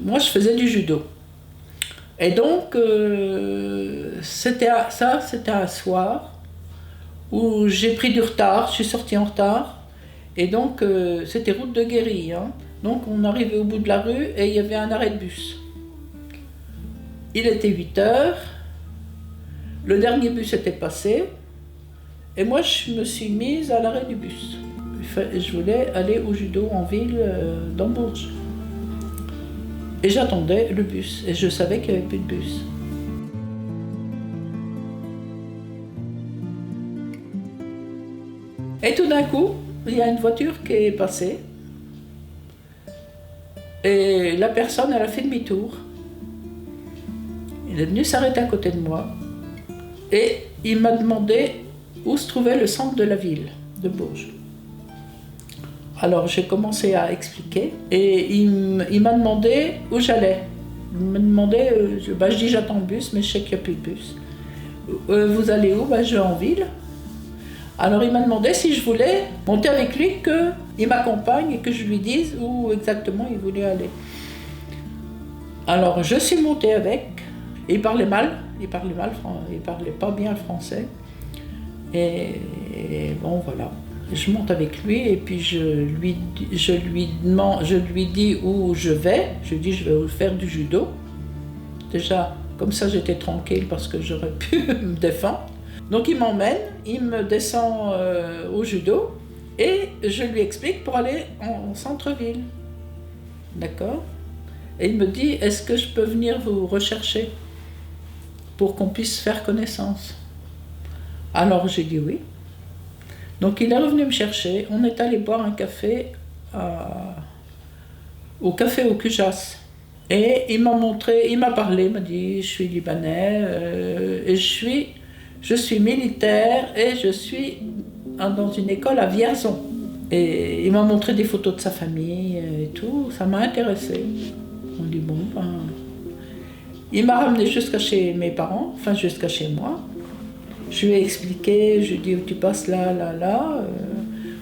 moi je faisais du judo. Et donc, c'était un soir où j'ai pris du retard, je suis sortie en retard. Et donc, c'était route de Guéry. Hein. Donc, on arrivait au bout de la rue et il y avait un arrêt de bus. Il était 8h, le dernier bus était passé, et moi, je me suis mise à l'arrêt du bus. Je voulais aller au judo en ville, dans Bourges. Et j'attendais le bus, et je savais qu'il n'y avait plus de bus. Et tout d'un coup, il y a une voiture qui est passée, et la personne, elle a fait demi-tour. Il est venu s'arrêter à côté de moi, et il m'a demandé où se trouvait le centre de la ville, de Bourges. Alors j'ai commencé à expliquer et il m'a demandé où j'allais. Il me demandait, je dis j'attends le bus mais je sais qu'il n'y a plus de bus. Vous allez où? Je vais en ville. Alors il m'a demandé si je voulais monter avec lui, qu'il m'accompagne et que je lui dise où exactement il voulait aller. Alors je suis montée avec, il parlait pas bien le français. Et bon voilà. Je monte avec lui et puis je lui dis où je vais. Je lui dis je vais faire du judo. Déjà, comme ça j'étais tranquille parce que j'aurais pu me défendre. Donc il m'emmène, il me descend au judo et je lui explique pour aller en centre-ville. D'accord? Et il me dit, est-ce que je peux venir vous rechercher pour qu'on puisse faire connaissance? Alors j'ai dit oui. Donc il est revenu me chercher, on est allé boire un café au café au Cujas. Et il m'a parlé, il m'a dit je suis libanais, et je suis militaire et je suis dans une école à Vierzon. Et il m'a montré des photos de sa famille et tout, ça m'a intéressé. On dit bon, il m'a ramené jusqu'à chez mes parents, enfin jusqu'à chez moi. Je lui ai expliqué, je lui ai dit tu passes là,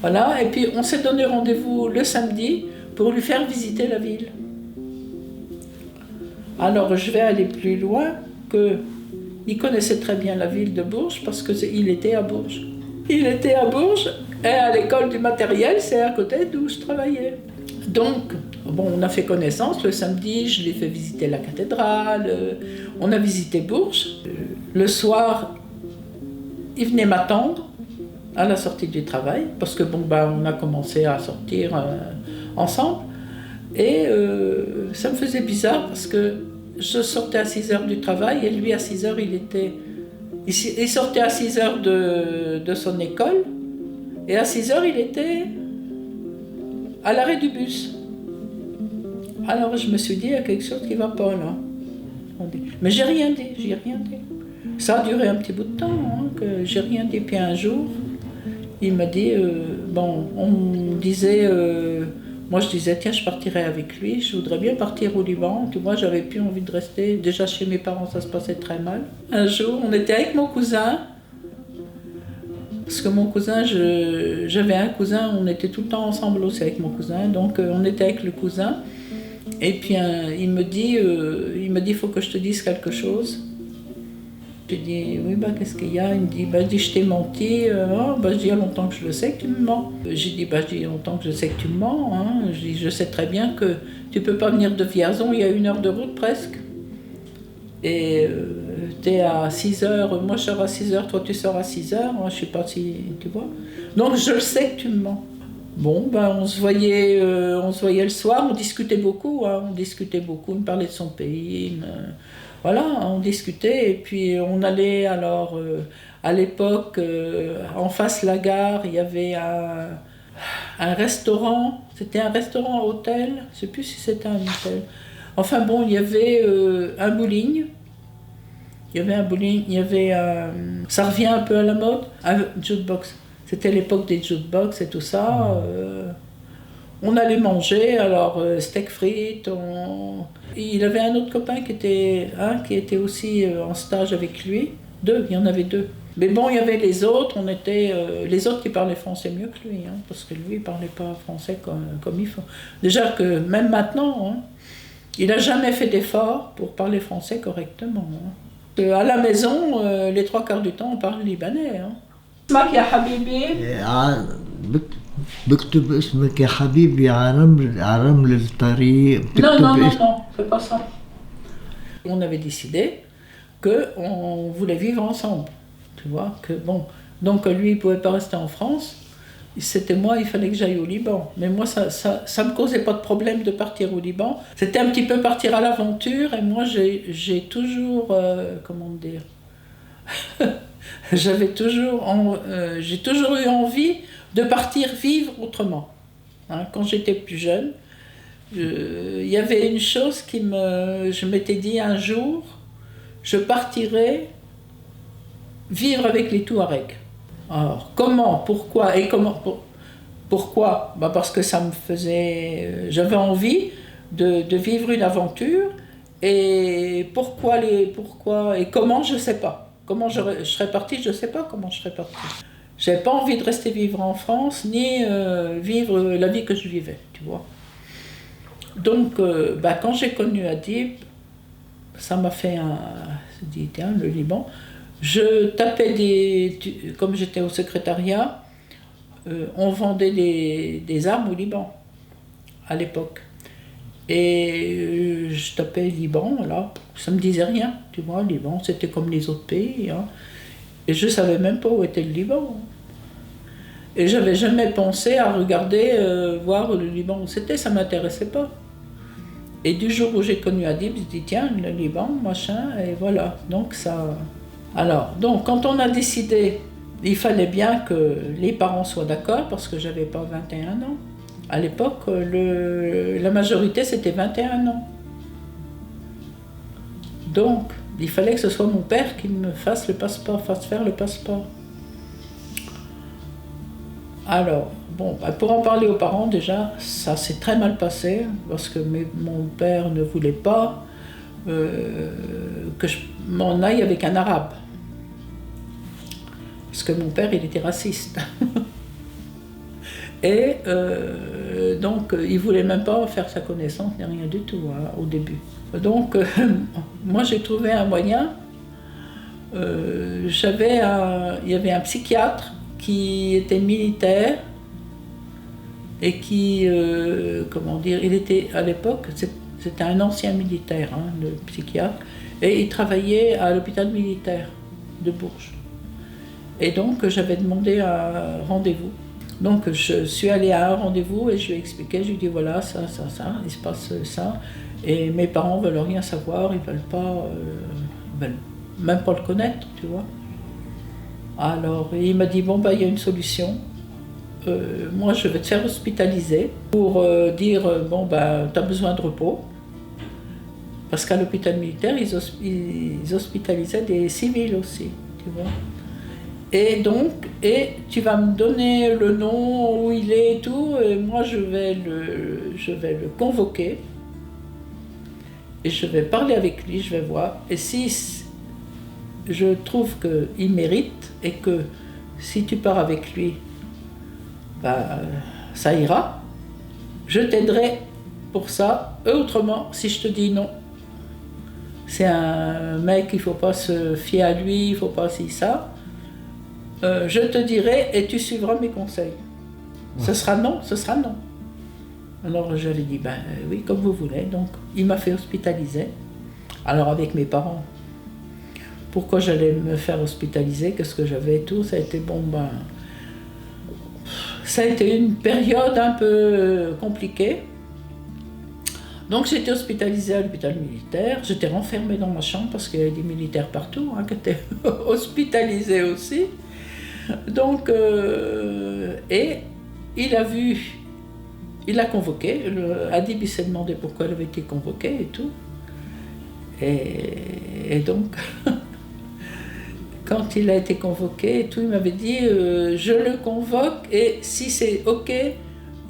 voilà. Et puis on s'est donné rendez-vous le samedi pour lui faire visiter la ville. Alors je vais aller plus loin il connaissait très bien la ville de Bourges parce qu'il était à Bourges. Il était à Bourges et à l'école du matériel, c'est à côté d'où je travaillais. Donc, bon, on a fait connaissance le samedi, je lui ai fait visiter la cathédrale, on a visité Bourges. Le soir, il venait m'attendre à la sortie du travail, parce que on a commencé à sortir ensemble. Et ça me faisait bizarre parce que je sortais à 6h du travail et lui à 6h il sortait à 6h de son école et à 6h il était à l'arrêt du bus. Alors je me suis dit, il y a quelque chose qui ne va pas là. Mais j'ai rien dit. Ça a duré un petit bout de temps, que j'ai rien dit. Puis un jour, il m'a dit, on disait, moi je disais, tiens, je partirais avec lui, je voudrais bien partir au Liban. Puis moi, j'avais plus envie de rester. Déjà chez mes parents, ça se passait très mal. Un jour, on était avec mon cousin, parce que mon cousin, j'avais un cousin, on était tout le temps ensemble aussi avec mon cousin, donc on était avec le cousin. Et puis il me dit, il faut que je te dise quelque chose. J'ai dit, oui, qu'est-ce qu'il y a? Il me dit, je dis, je t'ai menti. Je dis, il y a longtemps que je le sais que tu me mens. J'ai dit, il y a longtemps que je sais que tu me mens. Je dis, je sais très bien que tu peux pas venir de Vierzon, il y a 1 heure de route presque. Et t'es à 6h, moi je sors à 6h, toi tu sors à 6h, je sais pas si tu vois. Donc je le sais que tu me mens. Bon, on se voyait le soir, on discutait beaucoup, il me parlait de son pays, voilà, on discutait, et puis on allait alors, à l'époque, en face de la gare, il y avait un restaurant, c'était un restaurant hôtel, je sais plus si c'était un hôtel. Enfin bon, il y avait un bowling. Ça revient un peu à la mode, un jukebox. C'était l'époque des jukebox et tout ça. On allait manger, alors steak frites. Il avait un autre copain qui était aussi en stage avec lui. Il y en avait 2. Mais bon, il y avait les autres, les autres qui parlaient français mieux que lui, parce que lui, il parlait pas français comme il faut. Déjà que même maintenant, Il n'a jamais fait d'effort pour parler français correctement. Hein. À la maison, les 3/4 du temps, on parle libanais. Hein. اسمك يا حبيبي. بكتب اسمك يا حبيبي على رمل الطريق. Non, fais pas ça. On avait décidé qu'on voulait vivre ensemble. Tu vois, que bon. Donc lui, il ne pouvait pas rester en France. C'était moi, il fallait que j'aille au Liban. Mais moi, ça me causait pas de problème de partir au Liban. C'était un petit peu partir à l'aventure. Et moi, j'ai toujours... comment dire j'ai toujours eu envie de partir vivre autrement. Hein, quand j'étais plus jeune, il y avait une chose je m'étais dit un jour, je partirai vivre avec les Touaregs. Alors, comment, pourquoi et comment pourquoi parce que ça me faisait... j'avais envie de vivre une aventure, et pourquoi et comment, je ne sais pas. Comment je serais partie, je ne sais pas comment je serais partie. Je n'avais pas envie de rester vivre en France, ni vivre la vie que je vivais, tu vois. Donc, quand j'ai connu Adib, ça m'a fait dit, tiens, le Liban. Je tapais comme j'étais au secrétariat, on vendait des armes au Liban, à l'époque. Et je tapais Liban, là, ça me disait rien, tu vois, Liban, c'était comme les autres pays. Hein. Et je savais même pas où était le Liban. Et j'avais jamais pensé à regarder, voir le Liban où c'était, ça m'intéressait pas. Et du jour où j'ai connu Adib, je dis tiens, le Liban, machin, et voilà. Donc ça... Alors, donc quand on a décidé, il fallait bien que les parents soient d'accord, parce que j'avais pas 21 ans. À l'époque, la majorité, c'était 21 ans. Donc, il fallait que ce soit mon père qui me fasse faire le passeport. Alors, bon, pour en parler aux parents, déjà, ça s'est très mal passé, parce que mon père ne voulait pas que je m'en aille avec un arabe. Parce que mon père, il était raciste. Et donc, il ne voulait même pas faire sa connaissance, ni rien du tout, hein, au début. Donc, moi, j'ai trouvé un moyen. Il y avait un psychiatre qui était militaire et qui, comment dire, il était à l'époque, c'était un ancien militaire, hein, le psychiatre, et il travaillait à l'hôpital militaire de Bourges. Et donc, j'avais demandé un rendez-vous. Donc je suis allée à un rendez-vous et je lui ai expliqué, je lui ai dit voilà, ça, il se passe ça. Et mes parents veulent rien savoir, ils veulent même pas le connaître, tu vois. Alors il m'a dit bon il y a une solution. Moi je vais te faire hospitaliser pour dire bon t'as besoin de repos. Parce qu'à l'hôpital militaire, ils hospitalisaient des civils aussi, tu vois. Et tu vas me donner le nom, où il est et tout, et moi je vais le convoquer, et je vais parler avec lui, je vais voir, et si je trouve qu'il mérite, et que si tu pars avec lui, ça ira, je t'aiderai pour ça, autrement, si je te dis non, c'est un mec, il ne faut pas se fier à lui, il ne faut pas si ça, je te dirai et tu suivras mes conseils. Ouais. Ce sera non. Alors j'avais dit, oui, comme vous voulez. Donc il m'a fait hospitaliser. Alors avec mes parents, pourquoi j'allais me faire hospitaliser, qu'est-ce que j'avais et tout, ça a été ça a été une période un peu compliquée. Donc j'étais hospitalisée à l'hôpital militaire, j'étais renfermée dans ma chambre parce qu'il y avait des militaires partout qui étaient hospitalisés aussi. Donc, et il a convoqué, Adib il s'est demandé pourquoi il avait été convoqué et tout. Et donc, quand il a été convoqué et tout, il m'avait dit je le convoque et si c'est ok,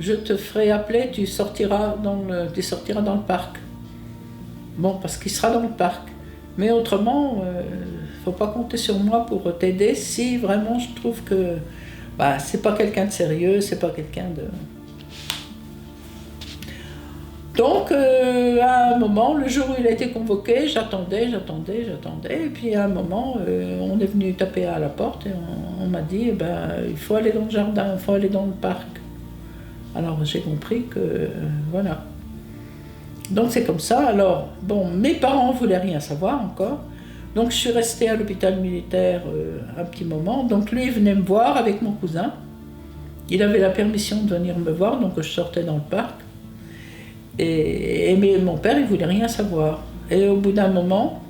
je te ferai appeler, tu sortiras dans le parc. Bon, parce qu'il sera dans le parc. Mais autrement, faut pas compter sur moi pour t'aider si vraiment je trouve que c'est pas quelqu'un de sérieux, c'est pas quelqu'un de... Donc, à un moment, le jour où il a été convoqué, j'attendais. Et puis, à un moment, on est venu taper à la porte et on m'a dit, il faut aller dans le jardin, il faut aller dans le parc. Alors, j'ai compris que, voilà. Donc, c'est comme ça. Alors, bon, mes parents ne voulaient rien savoir encore. Donc, je suis restée à l'hôpital militaire un petit moment. Donc, lui, il venait me voir avec mon cousin. Il avait la permission de venir me voir, donc je sortais dans le parc. Mais mon père, il voulait rien savoir. Et au bout d'un moment,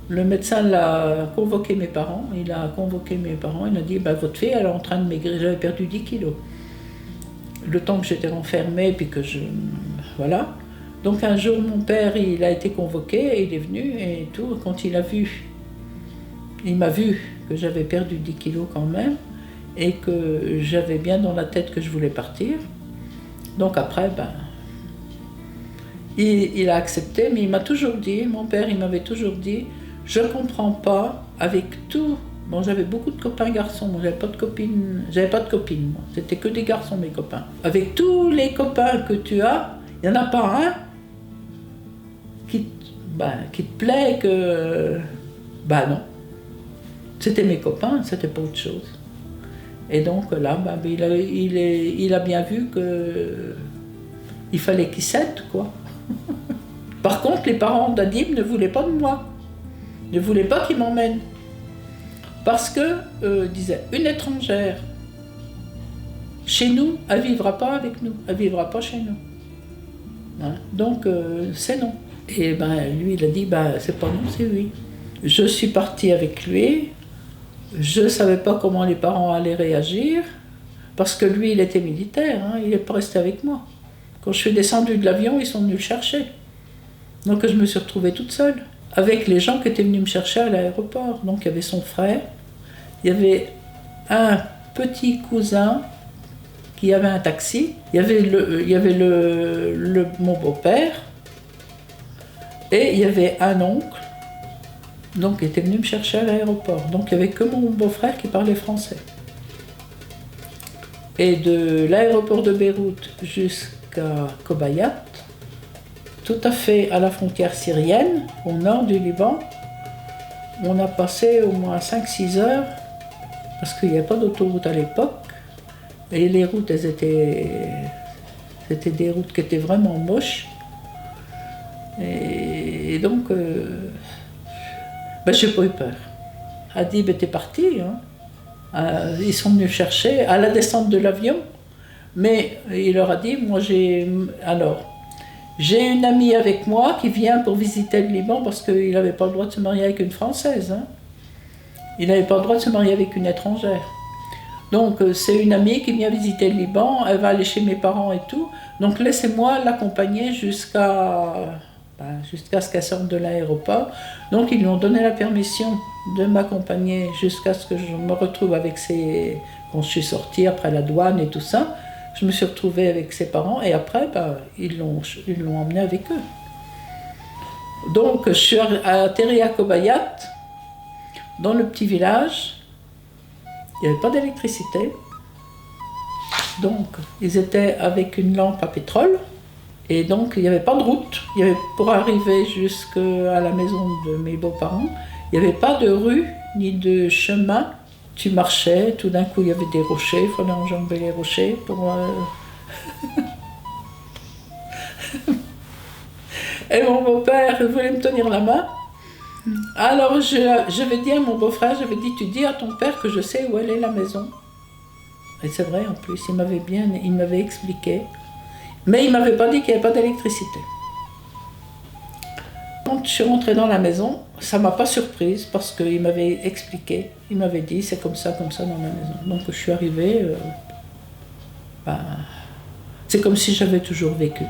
le médecin l'a convoqué mes parents. Il a dit, votre fille, elle est en train de maigrir. J'avais perdu 10 kilos. Le temps que j'étais renfermée, puis que je... Voilà. Donc un jour, mon père, il a été convoqué, et il est venu, et tout. Quand il m'a vu que j'avais perdu 10 kilos quand même, et que j'avais bien dans la tête que je voulais partir. Donc après, il a accepté, mais il m'a toujours dit, mon père, il m'avait toujours dit, je ne comprends pas, avec tout... Bon, j'avais beaucoup de copains garçons, j'avais pas de copines, moi. C'était que des garçons, mes copains. Avec tous les copains que tu as, il n'y en a pas un qui te plaît, que... non. C'était mes copains, c'était pas autre chose. Et donc là, il a bien vu qu'il fallait qu'il cède, quoi. Par contre, les parents d'Adib ne voulaient pas de moi, ne voulaient pas qu'il m'emmène. Parce que, disaient, une étrangère, chez nous, elle ne vivra pas avec nous, elle ne vivra pas chez nous. Hein? Donc, c'est non. Et lui, il a dit, c'est pas non, c'est oui. Je suis partie avec lui. Je ne savais pas comment les parents allaient réagir, parce que lui, il était militaire, hein, il n'est pas resté avec moi. Quand je suis descendue de l'avion, ils sont venus le chercher. Donc je me suis retrouvée toute seule, avec les gens qui étaient venus me chercher à l'aéroport. Donc il y avait son frère, il y avait un petit cousin qui avait un taxi, il y avait mon beau-père, et il y avait un oncle, donc, il était venu me chercher à l'aéroport. Donc, il n'y avait que mon beau-frère qui parlait français. Et de l'aéroport de Beyrouth jusqu'à Kobayat, tout à fait à la frontière syrienne, au nord du Liban, on a passé au moins 5-6 heures, parce qu'il n'y avait pas d'autoroute à l'époque, et les routes, c'était des routes qui étaient vraiment moches. Et donc... j'ai pas eu peur. Adib était parti. Hein. Ils sont venus chercher à la descente de l'avion. Mais il leur a dit, j'ai une amie avec moi qui vient pour visiter le Liban parce qu'il n'avait pas le droit de se marier avec une Française. Hein. Il n'avait pas le droit de se marier avec une étrangère. Donc c'est une amie qui vient visiter le Liban, elle va aller chez mes parents et tout. Donc laissez-moi l'accompagner jusqu'à ce qu'elle sorte de l'aéroport. Donc ils lui ont donné la permission de m'accompagner jusqu'à ce que je me retrouve avec quand je suis sortie après la douane et tout ça, je me suis retrouvée avec ses parents et après ils l'ont emmené avec eux. Donc je suis atterrie à Kobayat, dans le petit village. Il n'y avait pas d'électricité. Donc ils étaient avec une lampe à pétrole. Et donc, il n'y avait pas de route. Pour arriver jusqu'à la maison de mes beaux-parents, il n'y avait pas de rue ni de chemin. Tu marchais, tout d'un coup, il y avait des rochers, il fallait enjamber les rochers pour... Et mon beau-père voulait me tenir la main. Alors, j'avais dit à mon beau-frère, tu dis à ton père que je sais où elle est la maison. Et c'est vrai, en plus, il m'avait expliqué. Mais il ne m'avait pas dit qu'il n'y avait pas d'électricité. Quand je suis rentrée dans la maison, ça ne m'a pas surprise parce qu'il m'avait expliqué, il m'avait dit c'est comme ça dans ma maison. Donc je suis arrivée, c'est comme si j'avais toujours vécu.